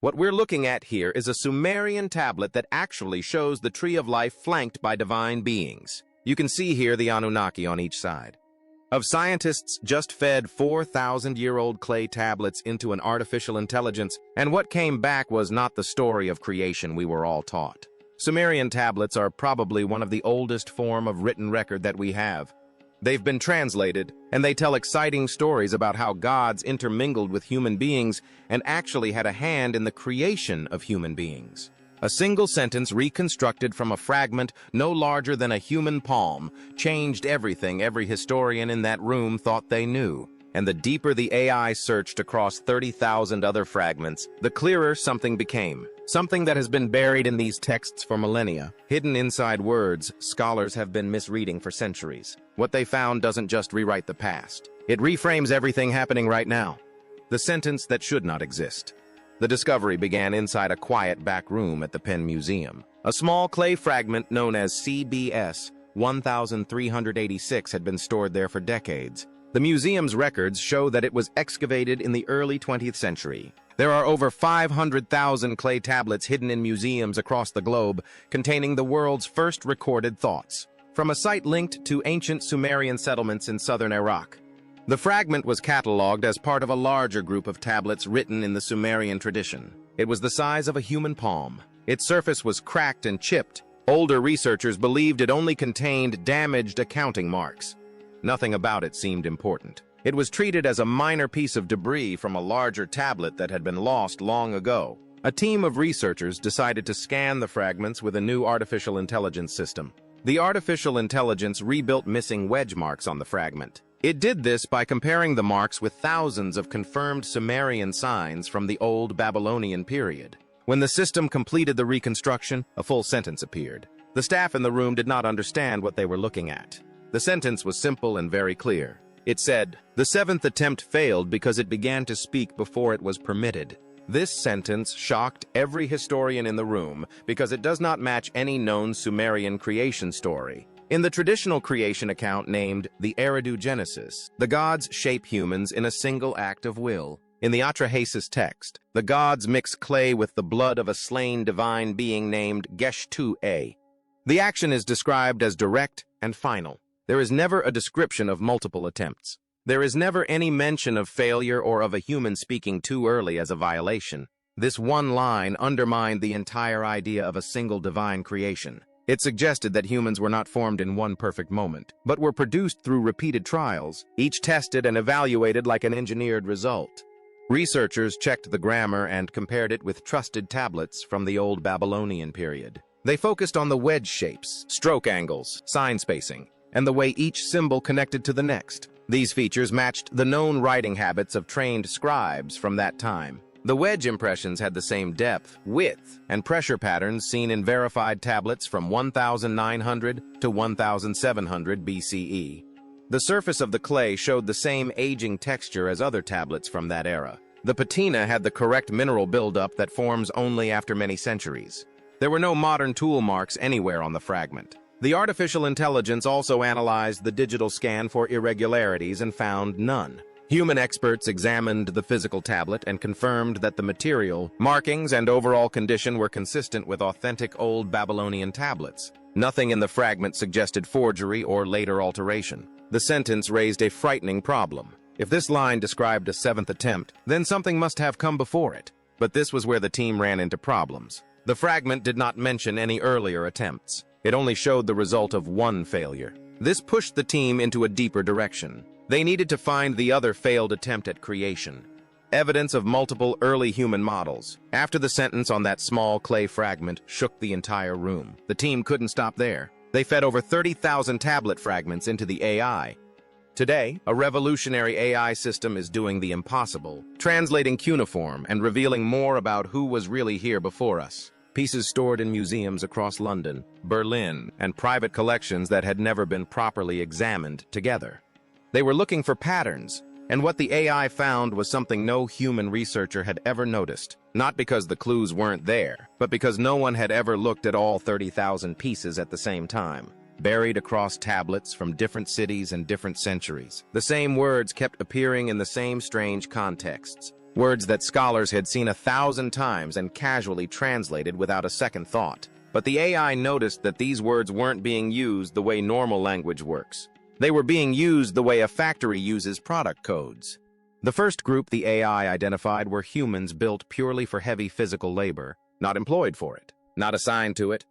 What we're looking at here is a Sumerian tablet that actually shows the tree of life flanked by divine beings. You can see here the Anunnaki on each side. Scientists just fed 4,000-year-old clay tablets into an artificial intelligence, and what came back was not the story of creation we were all taught. Sumerian tablets are probably one of the oldest form of written record that we have. They've been translated, and they tell exciting stories about how gods intermingled with human beings and actually had a hand in the creation of human beings. A single sentence reconstructed from a fragment no larger than a human palm changed everything every historian in that room thought they knew. And the deeper the AI searched across 30,000 other fragments, the clearer something became. Something that has been buried in these texts for millennia. Hidden inside words, scholars have been misreading for centuries. What they found doesn't just rewrite the past. It reframes everything happening right now. The sentence that should not exist. The discovery began inside a quiet back room at the Penn Museum. A small clay fragment known as CBS 1386 had been stored there for decades. The museum's records show that it was excavated in the early 20th century. There are over 500,000 clay tablets hidden in museums across the globe, containing the world's first recorded thoughts, from a site linked to ancient Sumerian settlements in southern Iraq. The fragment was catalogued as part of a larger group of tablets written in the Sumerian tradition. It was the size of a human palm. Its surface was cracked and chipped. Older researchers believed it only contained damaged accounting marks. Nothing about it seemed important. It was treated as a minor piece of debris from a larger tablet that had been lost long ago. A team of researchers decided to scan the fragments with a new artificial intelligence system. The artificial intelligence rebuilt missing wedge marks on the fragment. It did this by comparing the marks with thousands of confirmed Sumerian signs from the old Babylonian period. When the system completed the reconstruction, a full sentence appeared. The staff in the room did not understand what they were looking at. The sentence was simple and very clear. It said, "The seventh attempt failed because it began to speak before it was permitted." This sentence shocked every historian in the room because it does not match any known Sumerian creation story. In the traditional creation account named the Eridu Genesis, the gods shape humans in a single act of will. In the Atrahasis text, the gods mix clay with the blood of a slain divine being named Geshtu-A. The action is described as direct and final. There is never a description of multiple attempts. There is never any mention of failure or of a human speaking too early as a violation. This one line undermined the entire idea of a single divine creation. It suggested that humans were not formed in one perfect moment, but were produced through repeated trials, each tested and evaluated like an engineered result. Researchers checked the grammar and compared it with trusted tablets from the old Babylonian period. They focused on the wedge shapes, stroke angles, sign spacing, and the way each symbol connected to the next. These features matched the known writing habits of trained scribes from that time. The wedge impressions had the same depth, width, and pressure patterns seen in verified tablets from 1900 to 1700 BCE. The surface of the clay showed the same aging texture as other tablets from that era. The patina had the correct mineral buildup that forms only after many centuries. There were no modern tool marks anywhere on the fragment. The artificial intelligence also analyzed the digital scan for irregularities and found none. Human experts examined the physical tablet and confirmed that the material, markings, and overall condition were consistent with authentic old Babylonian tablets. Nothing in the fragment suggested forgery or later alteration. The sentence raised a frightening problem. If this line described a seventh attempt, then something must have come before it. But this was where the team ran into problems. The fragment did not mention any earlier attempts. It only showed the result of one failure. This pushed the team into a deeper direction. They needed to find the other failed attempt at creation. Evidence of multiple early human models. After the sentence on that small clay fragment shook the entire room, the team couldn't stop there. They fed over 30,000 tablet fragments into the AI. Today, a revolutionary AI system is doing the impossible, translating cuneiform and revealing more about who was really here before us. Pieces stored in museums across London, Berlin, and private collections that had never been properly examined together. They were looking for patterns, and what the AI found was something no human researcher had ever noticed. Not because the clues weren't there, but because no one had ever looked at all 30,000 pieces at the same time. Buried across tablets from different cities and different centuries. The same words kept appearing in the same strange contexts. words that scholars had seen 1,000 times and casually translated without a second thought. But the AI noticed that these words weren't being used the way normal language works. They were being used the way a factory uses product codes. The first group the AI identified were humans built purely for heavy physical labor, not employed for it, not assigned to it,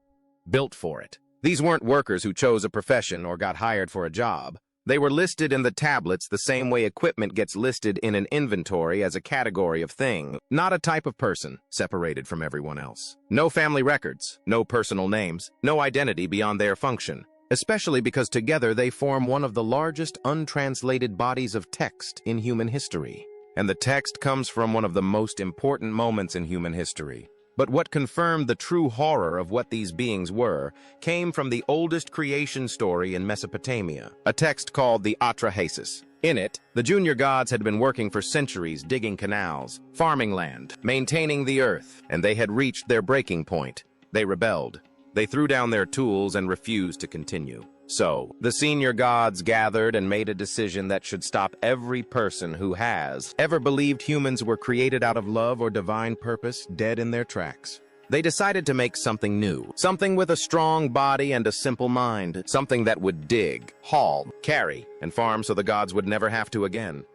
built for it. These weren't workers who chose a profession or got hired for a job. They were listed in the tablets the same way equipment gets listed in an inventory as a category of thing, not a type of person, separated from everyone else. No family records, no personal names, no identity beyond their function, especially because together they form one of the largest untranslated bodies of text in human history. And the text comes from one of the most important moments in human history. But what confirmed the true horror of what these beings were came from the oldest creation story in Mesopotamia, a text called the Atrahasis. In it, the junior gods had been working for centuries digging canals, farming land, maintaining the earth, and they had reached their breaking point. They rebelled. They threw down their tools and refused to continue. So, the senior gods gathered and made a decision that should stop every person who has ever believed humans were created out of love or divine purpose dead in their tracks. They decided to make something new, something with a strong body and a simple mind, something that would dig, haul, carry, and farm so the gods would never have to again.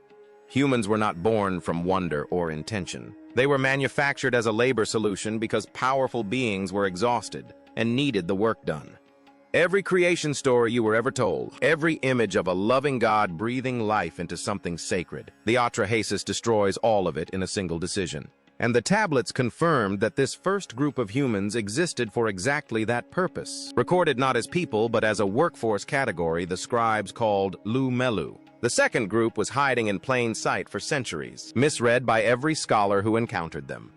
Humans were not born from wonder or intention. They were manufactured as a labor solution because powerful beings were exhausted and needed the work done. Every creation story you were ever told, every image of a loving God breathing life into something sacred, the Atrahasis destroys all of it in a single decision. And the tablets confirmed that this first group of humans existed for exactly that purpose. Recorded not as people, but as a workforce category the scribes called Lu-Melu. The second group was hiding in plain sight for centuries, misread by every scholar who encountered them.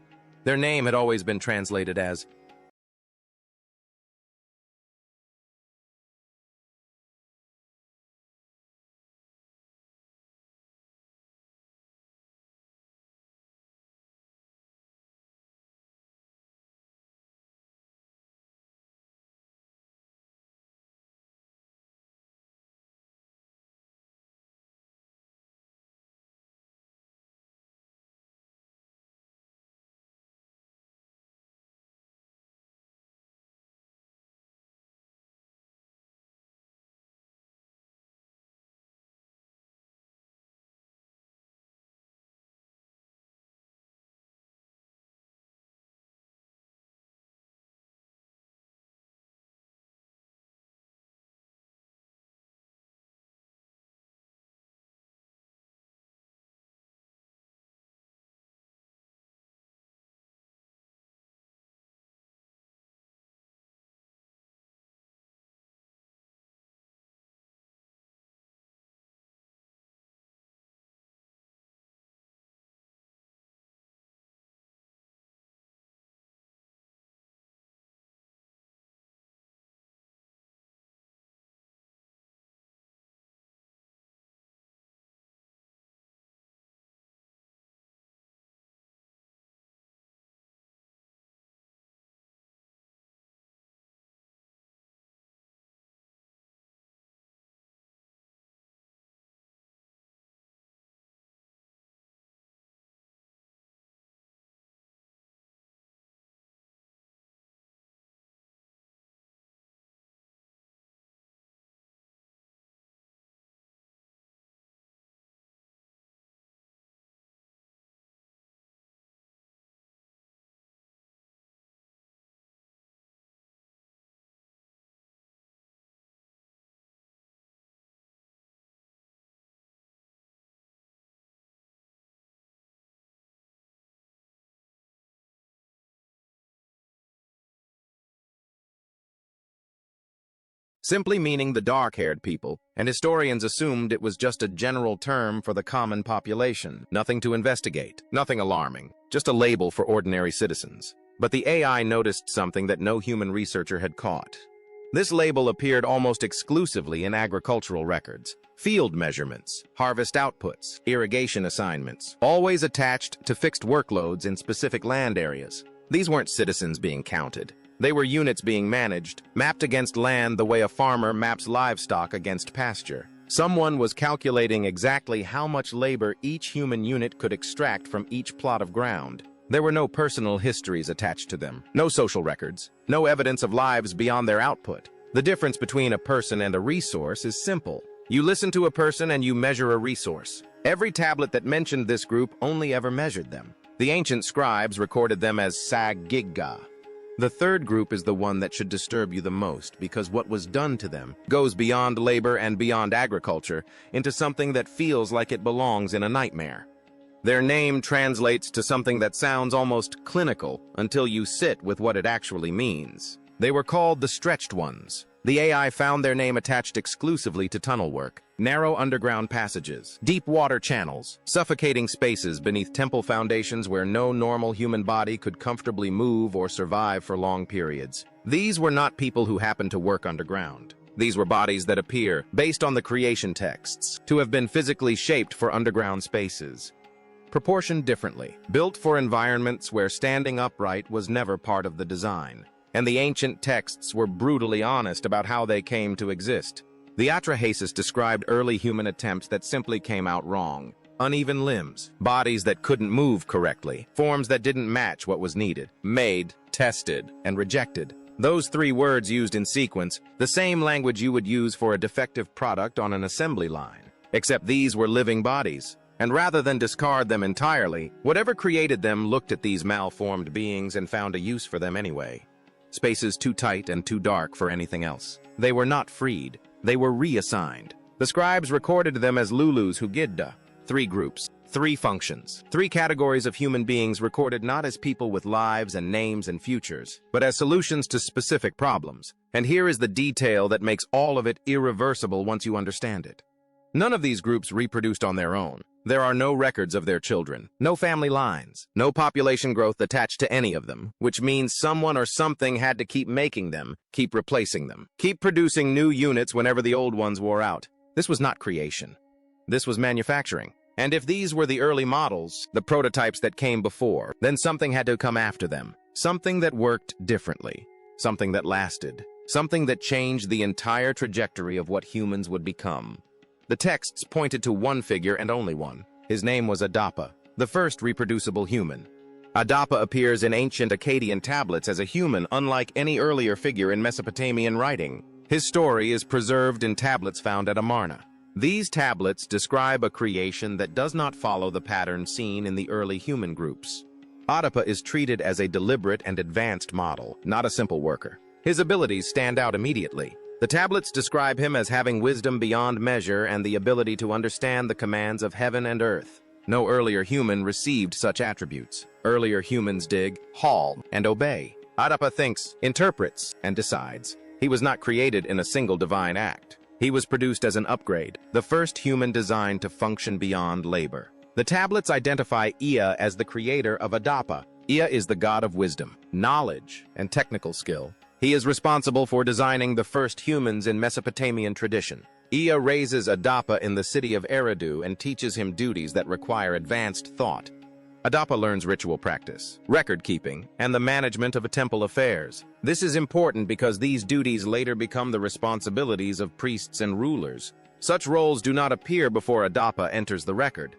Their name had always been translated as simply meaning the dark-haired people, and historians assumed it was just a general term for the common population. Nothing to investigate, nothing alarming, just a label for ordinary citizens. But the AI noticed something that no human researcher had caught. This label appeared almost exclusively in agricultural records. Field measurements, harvest outputs, irrigation assignments, always attached to fixed workloads in specific land areas. These weren't citizens being counted. They were units being managed, mapped against land the way a farmer maps livestock against pasture. Someone was calculating exactly how much labor each human unit could extract from each plot of ground. There were no personal histories attached to them, no social records, no evidence of lives beyond their output. The difference between a person and a resource is simple. You listen to a person and you measure a resource. Every tablet that mentioned this group only ever measured them. The ancient scribes recorded them as Sag-Gigga. The third group is the one that should disturb you the most, because what was done to them goes beyond labor and beyond agriculture into something that feels like it belongs in a nightmare. Their name translates to something that sounds almost clinical until you sit with what it actually means. They were called the Stretched Ones. The AI found their name attached exclusively to tunnel work, narrow underground passages, deep water channels, suffocating spaces beneath temple foundations where no normal human body could comfortably move or survive for long periods. These were not people who happened to work underground. These were bodies that appear, based on the creation texts, to have been physically shaped for underground spaces. Proportioned differently, built for environments where standing upright was never part of the design. And the ancient texts were brutally honest about how they came to exist. The Atrahasis described early human attempts that simply came out wrong. Uneven limbs, bodies that couldn't move correctly, forms that didn't match what was needed, made, tested, and rejected. Those three words used in sequence, the same language you would use for a defective product on an assembly line. Except these were living bodies. And rather than discard them entirely, whatever created them looked at these malformed beings and found a use for them anyway. Spaces too tight and too dark for anything else. They were not freed. They were reassigned. The scribes recorded them as Lulus Hugidda. 3 groups, 3 functions, 3 categories of human beings recorded not as people with lives and names and futures, but as solutions to specific problems. And here is the detail that makes all of it irreversible once you understand it. None of these groups reproduced on their own. There are no records of their children, no family lines, no population growth attached to any of them, which means someone or something had to keep making them, keep replacing them, keep producing new units whenever the old ones wore out. This was not creation. This was manufacturing. And if these were the early models, the prototypes that came before, then something had to come after them. Something that worked differently. Something that lasted. Something that changed the entire trajectory of what humans would become. The texts pointed to one figure and only one. His name was Adapa, the first reproducible human. Adapa appears in ancient Akkadian tablets as a human unlike any earlier figure in Mesopotamian writing. His story is preserved in tablets found at Amarna. These tablets describe a creation that does not follow the pattern seen in the early human groups. Adapa is treated as a deliberate and advanced model, not a simple worker. His abilities stand out immediately. The tablets describe him as having wisdom beyond measure and the ability to understand the commands of heaven and earth. No earlier human received such attributes. Earlier humans dig, haul, and obey. Adapa thinks, interprets, and decides. He was not created in a single divine act. He was produced as an upgrade, the first human designed to function beyond labor. The tablets identify Ea as the creator of Adapa. Ea is the god of wisdom, knowledge, and technical skill. He is responsible for designing the first humans in Mesopotamian tradition. Ea raises Adapa in the city of Eridu and teaches him duties that require advanced thought. Adapa learns ritual practice, record-keeping, and the management of temple affairs. This is important because these duties later become the responsibilities of priests and rulers. Such roles do not appear before Adapa enters the record.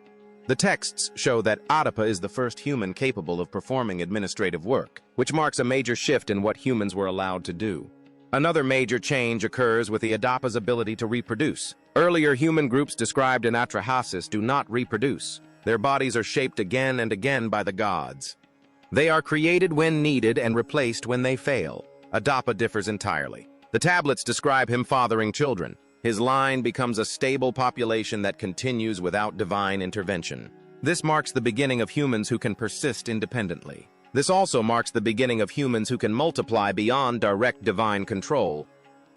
The texts show that Adapa is the first human capable of performing administrative work, which marks a major shift in what humans were allowed to do. Another major change occurs with the Adapa's ability to reproduce. Earlier human groups described in Atrahasis do not reproduce. Their bodies are shaped again and again by the gods. They are created when needed and replaced when they fail. Adapa differs entirely. The tablets describe him fathering children. His line becomes a stable population that continues without divine intervention. This marks the beginning of humans who can persist independently. This also marks the beginning of humans who can multiply beyond direct divine control.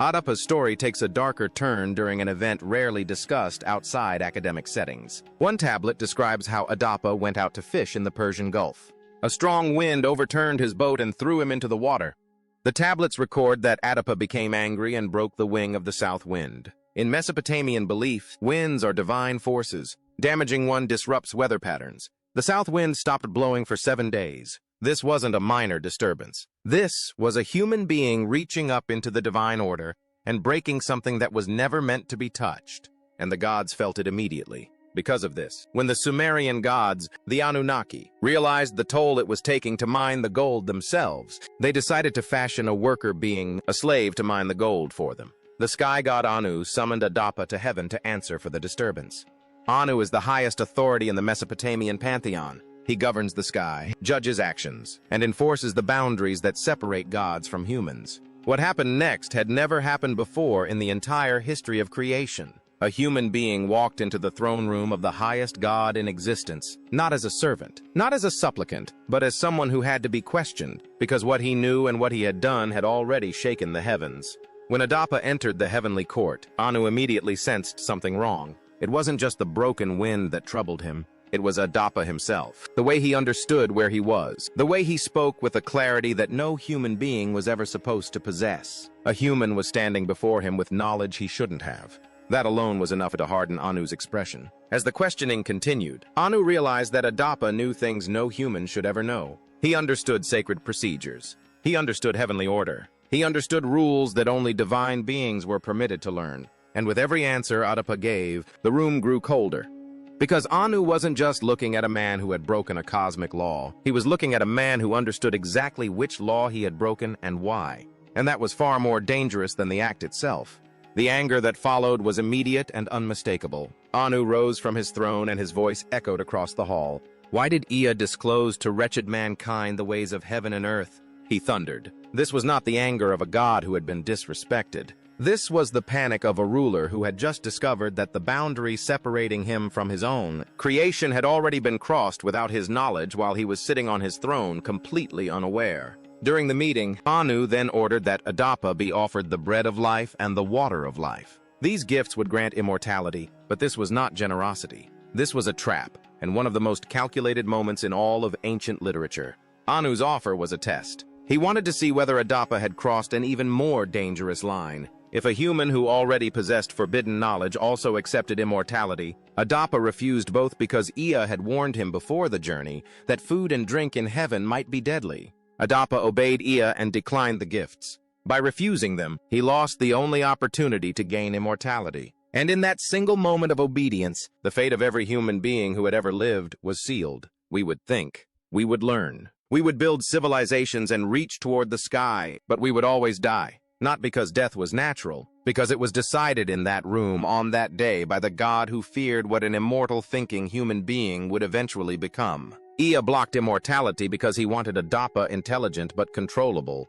Adapa's story takes a darker turn during an event rarely discussed outside academic settings. One tablet describes how Adapa went out to fish in the Persian Gulf. A strong wind overturned his boat and threw him into the water. The tablets record that Adapa became angry and broke the wing of the south wind. In Mesopotamian belief, winds are divine forces. Damaging one disrupts weather patterns. The south wind stopped blowing for 7 days. This wasn't a minor disturbance. This was a human being reaching up into the divine order and breaking something that was never meant to be touched. and the gods felt it immediately. Because of this, when the Sumerian gods, the Anunnaki, realized the toll it was taking to mine the gold themselves, they decided to fashion a worker being, a slave to mine the gold for them. The sky god Anu summoned Adapa to heaven to answer for the disturbance. Anu is the highest authority in the Mesopotamian pantheon. He governs the sky, judges actions, and enforces the boundaries that separate gods from humans. What happened next had never happened before in the entire history of creation. A human being walked into the throne room of the highest god in existence, not as a servant, not as a supplicant, but as someone who had to be questioned, because what he knew and what he had done had already shaken the heavens. When Adapa entered the heavenly court, Anu immediately sensed something wrong. It wasn't just the broken wind that troubled him. It was Adapa himself, the way he understood where he was, the way he spoke with a clarity that no human being was ever supposed to possess. A human was standing before him with knowledge he shouldn't have. That alone was enough to harden Anu's expression. As the questioning continued, Anu realized that Adapa knew things no human should ever know. He understood sacred procedures. He understood heavenly order. He understood rules that only divine beings were permitted to learn. And with every answer Adapa gave, the room grew colder. Because Anu wasn't just looking at a man who had broken a cosmic law. He was looking at a man who understood exactly which law he had broken and why. And that was far more dangerous than the act itself. The anger that followed was immediate and unmistakable. Anu rose from his throne and his voice echoed across the hall. Why did Ea disclose to wretched mankind the ways of heaven and earth? He thundered. This was not the anger of a god who had been disrespected. This was the panic of a ruler who had just discovered that the boundary separating him from his own creation had already been crossed without his knowledge while he was sitting on his throne completely unaware. During the meeting, Anu then ordered that Adapa be offered the bread of life and the water of life. These gifts would grant immortality, but this was not generosity. This was a trap, and one of the most calculated moments in all of ancient literature. Anu's offer was a test. He wanted to see whether Adapa had crossed an even more dangerous line. If a human who already possessed forbidden knowledge also accepted immortality, Adapa refused both because Ea had warned him before the journey that food and drink in heaven might be deadly. Adapa obeyed Ea and declined the gifts. By refusing them, he lost the only opportunity to gain immortality. And in that single moment of obedience, the fate of every human being who had ever lived was sealed. We would think. We would learn. We would build civilizations and reach toward the sky, but we would always die. Not because death was natural, because it was decided in that room on that day by the god who feared what an immortal thinking human being would eventually become. Ea blocked immortality because he wanted Adapa intelligent but controllable.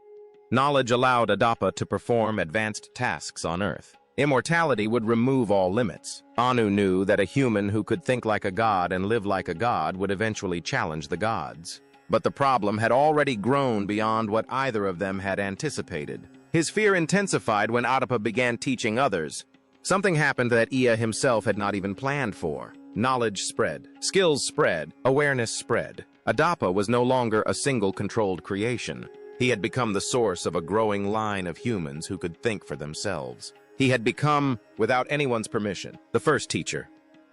Knowledge allowed Adapa to perform advanced tasks on Earth. Immortality would remove all limits. Anu knew that a human who could think like a god and live like a god would eventually challenge the gods. But the problem had already grown beyond what either of them had anticipated. His fear intensified when Adapa began teaching others. Something happened that Ea himself had not even planned for. Knowledge spread, skills spread, awareness spread. Adapa was no longer a single controlled creation. He had become the source of a growing line of humans who could think for themselves. He had become, without anyone's permission, the first teacher.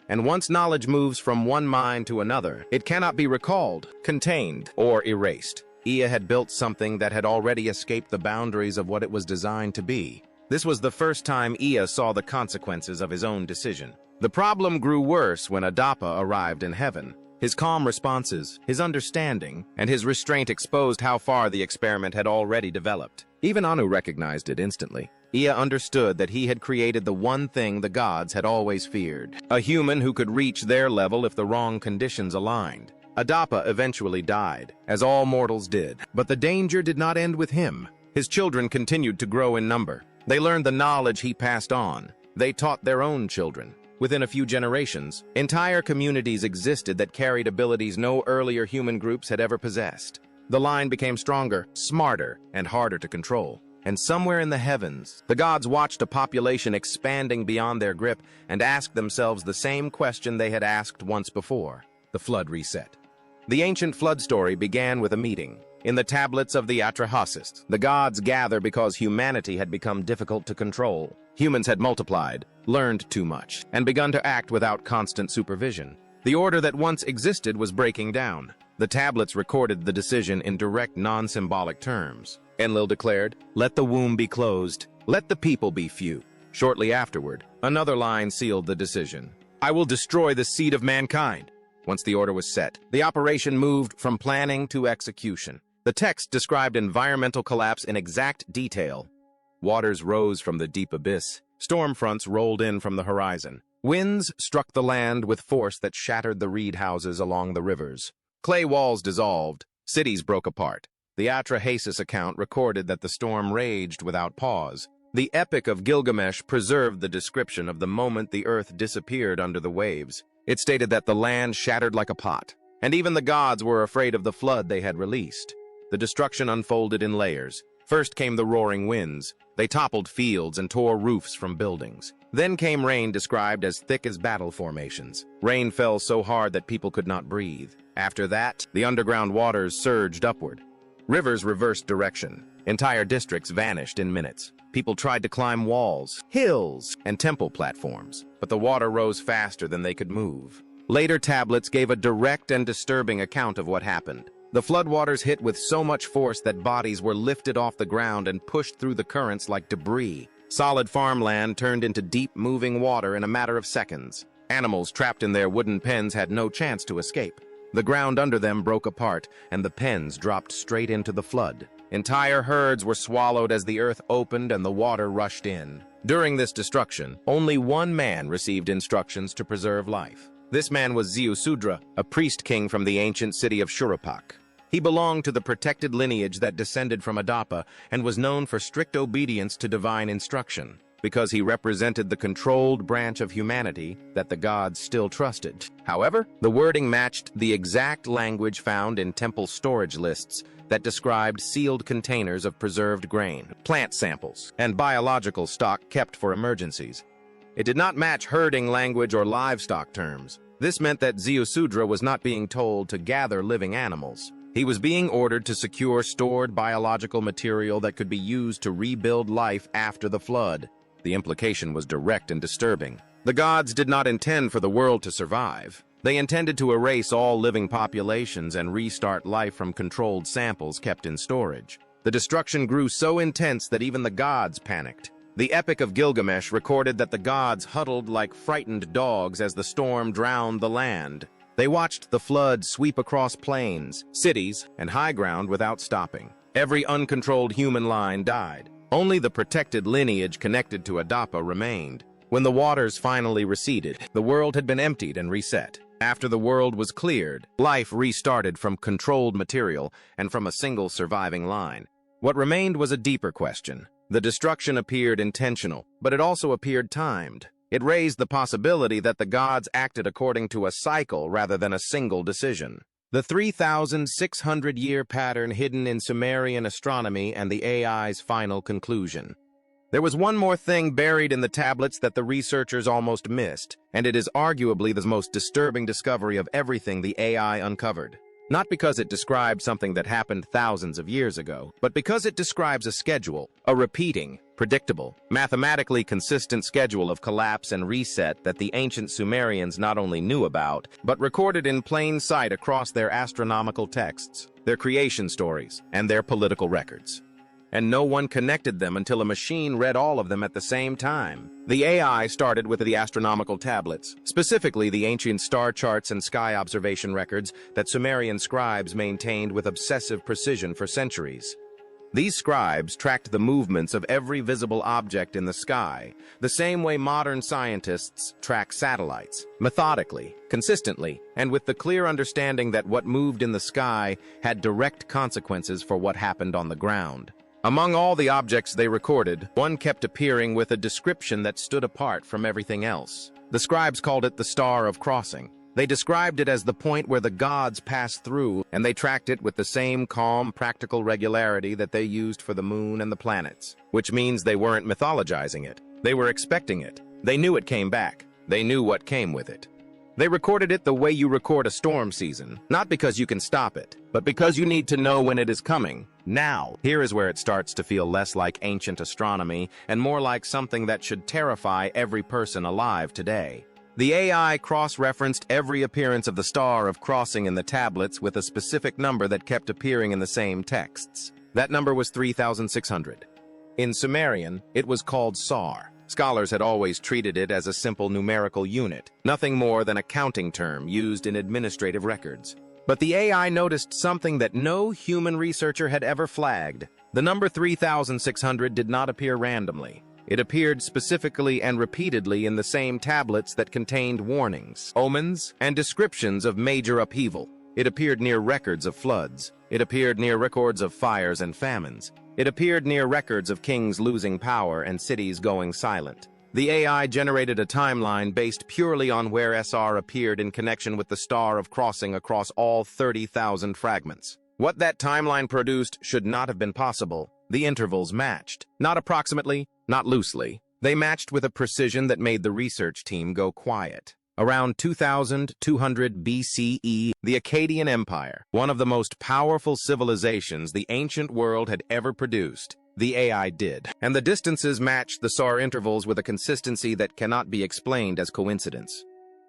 And once knowledge moves from one mind to another, it cannot be recalled, contained, or erased. Ea had built something that had already escaped the boundaries of what it was designed to be. This was the first time Ea saw the consequences of his own decision. The problem grew worse when Adapa arrived in heaven. His calm responses, his understanding, and his restraint exposed how far the experiment had already developed. Even Anu recognized it instantly. Ea understood that he had created the one thing the gods had always feared, a human who could reach their level if the wrong conditions aligned. Adapa eventually died, as all mortals did, but the danger did not end with him. His children continued to grow in number. They learned the knowledge he passed on. They taught their own children. Within a few generations, entire communities existed that carried abilities no earlier human groups had ever possessed. The line became stronger, smarter, and harder to control. And somewhere in the heavens, the gods watched a population expanding beyond their grip and asked themselves the same question they had asked once before. The flood reset. The ancient flood story began with a meeting. In the tablets of the Atrahasis, the gods gather because humanity had become difficult to control. Humans had multiplied, learned too much, and begun to act without constant supervision. The order that once existed was breaking down. The tablets recorded the decision in direct, non-symbolic terms. Enlil declared, "Let the womb be closed. Let the people be few." Shortly afterward, another line sealed the decision. "I will destroy the seed of mankind." Once the order was set, the operation moved from planning to execution. The text described environmental collapse in exact detail. Waters rose from the deep abyss. Storm fronts rolled in from the horizon. Winds struck the land with force that shattered the reed houses along the rivers. Clay walls dissolved. Cities broke apart. The Atrahasis account recorded that the storm raged without pause. The Epic of Gilgamesh preserved the description of the moment the earth disappeared under the waves. It stated that the land shattered like a pot, and even the gods were afraid of the flood they had released. The destruction unfolded in layers. First came the roaring winds. They toppled fields and tore roofs from buildings. Then came rain described as thick as battle formations. Rain fell so hard that people could not breathe. After that, the underground waters surged upward. Rivers reversed direction. Entire districts vanished in minutes. People tried to climb walls, hills, and temple platforms, but the water rose faster than they could move. Later tablets gave a direct and disturbing account of what happened. The floodwaters hit with so much force that bodies were lifted off the ground and pushed through the currents like debris. Solid farmland turned into deep, moving water in a matter of seconds. Animals trapped in their wooden pens had no chance to escape. The ground under them broke apart, and the pens dropped straight into the flood. Entire herds were swallowed as the earth opened and the water rushed in. During this destruction, only one man received instructions to preserve life. This man was Ziusudra, a priest king from the ancient city of Shuruppak. He belonged to the protected lineage that descended from Adapa and was known for strict obedience to divine instruction, because he represented the controlled branch of humanity that the gods still trusted. However, the wording matched the exact language found in temple storage lists that described sealed containers of preserved grain, plant samples, and biological stock kept for emergencies. It did not match herding language or livestock terms. This meant that Ziusudra was not being told to gather living animals. He was being ordered to secure stored biological material that could be used to rebuild life after the flood. The implication was direct and disturbing. The gods did not intend for the world to survive. They intended to erase all living populations and restart life from controlled samples kept in storage. The destruction grew so intense that even the gods panicked. The Epic of Gilgamesh recorded that the gods huddled like frightened dogs as the storm drowned the land. They watched the flood sweep across plains, cities, and high ground without stopping. Every uncontrolled human line died. Only the protected lineage connected to Adapa remained. When the waters finally receded, the world had been emptied and reset. After the world was cleared, life restarted from controlled material and from a single surviving line. What remained was a deeper question. The destruction appeared intentional, but it also appeared timed. It raised the possibility that the gods acted according to a cycle rather than a single decision. The 3,600-year pattern hidden in Sumerian astronomy and the AI's final conclusion. There was one more thing buried in the tablets that the researchers almost missed, and it is arguably the most disturbing discovery of everything the AI uncovered. Not because it described something that happened thousands of years ago, but because it describes a schedule, a repeating, predictable, mathematically consistent schedule of collapse and reset that the ancient Sumerians not only knew about, but recorded in plain sight across their astronomical texts, their creation stories, and their political records. And no one connected them until a machine read all of them at the same time. The AI started with the astronomical tablets, specifically the ancient star charts and sky observation records that Sumerian scribes maintained with obsessive precision for centuries. These scribes tracked the movements of every visible object in the sky, the same way modern scientists track satellites, methodically, consistently, and with the clear understanding that what moved in the sky had direct consequences for what happened on the ground. Among all the objects they recorded, one kept appearing with a description that stood apart from everything else. The scribes called it the Star of Crossing. They described it as the point where the gods passed through, and they tracked it with the same calm, practical regularity that they used for the moon and the planets. Which means they weren't mythologizing it. They were expecting it. They knew it came back. They knew what came with it. They recorded it the way you record a storm season, not because you can stop it, but because you need to know when it is coming. Now, here is where it starts to feel less like ancient astronomy and more like something that should terrify every person alive today. The AI cross-referenced every appearance of the Star of Crossing in the tablets with a specific number that kept appearing in the same texts. That number was 3,600. In Sumerian, it was called Sar. Scholars had always treated it as a simple numerical unit, nothing more than a counting term used in administrative records. But the AI noticed something that no human researcher had ever flagged. The number 3,600 did not appear randomly. It appeared specifically and repeatedly in the same tablets that contained warnings, omens, and descriptions of major upheaval. It appeared near records of floods. It appeared near records of fires and famines. It appeared near records of kings losing power and cities going silent. The AI generated a timeline based purely on where SR appeared in connection with the star of crossing across all 30,000 fragments. What that timeline produced should not have been possible. The intervals matched. Not approximately, not loosely. They matched with a precision that made the research team go quiet. Around 2200 BCE, the Akkadian Empire, one of the most powerful civilizations the ancient world had ever produced, the AI did. And the distances matched the SAR intervals with a consistency that cannot be explained as coincidence.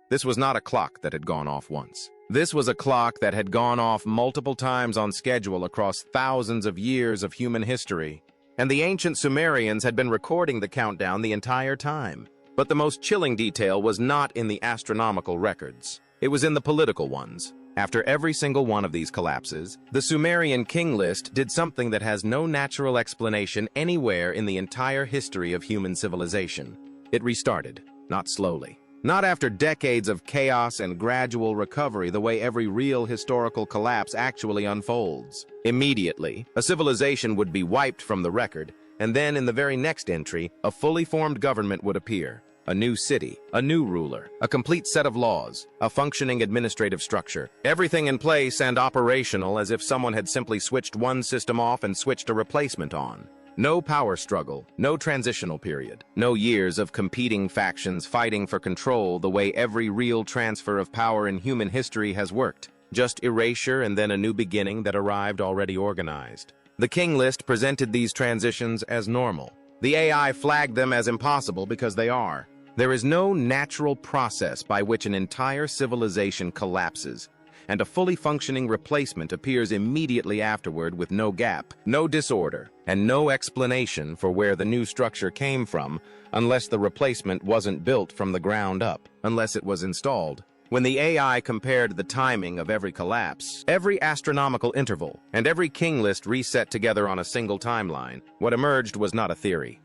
This was not a clock that had gone off once. This was a clock that had gone off multiple times on schedule across thousands of years of human history. And the ancient Sumerians had been recording the countdown the entire time. But the most chilling detail was not in the astronomical records. It was in the political ones. After every single one of these collapses, the Sumerian king list did something that has no natural explanation anywhere in the entire history of human civilization. It restarted, not slowly. Not after decades of chaos and gradual recovery the way every real historical collapse actually unfolds. Immediately, a civilization would be wiped from the record, and then in the very next entry, a fully formed government would appear. A new city, a new ruler, a complete set of laws, a functioning administrative structure. Everything in place and operational as if someone had simply switched one system off and switched a replacement on. No power struggle, no transitional period, no years of competing factions fighting for control the way every real transfer of power in human history has worked. Just erasure and then a new beginning that arrived already organized. The king list presented these transitions as normal. The AI flagged them as impossible because they are. There is no natural process by which an entire civilization collapses, and a fully functioning replacement appears immediately afterward with no gap, no disorder, and no explanation for where the new structure came from unless the replacement wasn't built from the ground up, unless it was installed. When the AI compared the timing of every collapse, every astronomical interval, and every king list reset together on a single timeline, what emerged was not a theory.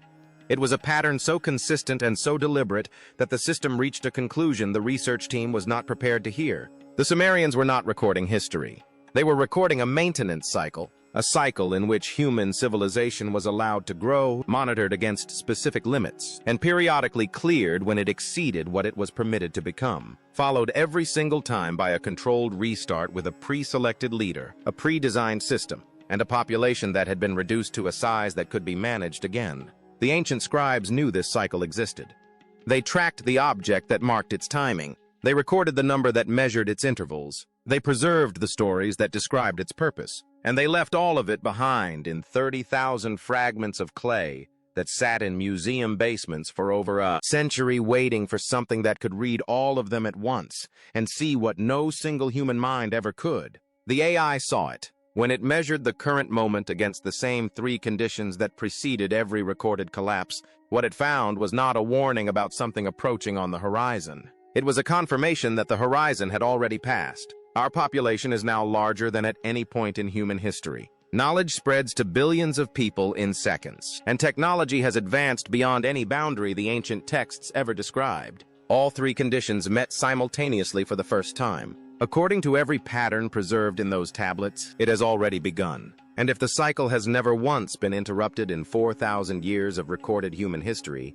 It was a pattern so consistent and so deliberate that the system reached a conclusion the research team was not prepared to hear. The Sumerians were not recording history. They were recording a maintenance cycle, a cycle in which human civilization was allowed to grow, monitored against specific limits, and periodically cleared when it exceeded what it was permitted to become, followed every single time by a controlled restart with a pre-selected leader, a pre-designed system, and a population that had been reduced to a size that could be managed again. The ancient scribes knew this cycle existed. They tracked the object that marked its timing. They recorded the number that measured its intervals. They preserved the stories that described its purpose. And they left all of it behind in 30,000 fragments of clay that sat in museum basements for over a century waiting for something that could read all of them at once and see what no single human mind ever could. The AI saw it. When it measured the current moment against the same three conditions that preceded every recorded collapse, what it found was not a warning about something approaching on the horizon. It was a confirmation that the horizon had already passed. Our population is now larger than at any point in human history. Knowledge spreads to billions of people in seconds, and technology has advanced beyond any boundary the ancient texts ever described. All three conditions met simultaneously for the first time. According to every pattern preserved in those tablets, it has already begun. And if the cycle has never once been interrupted in 4,000 years of recorded human history,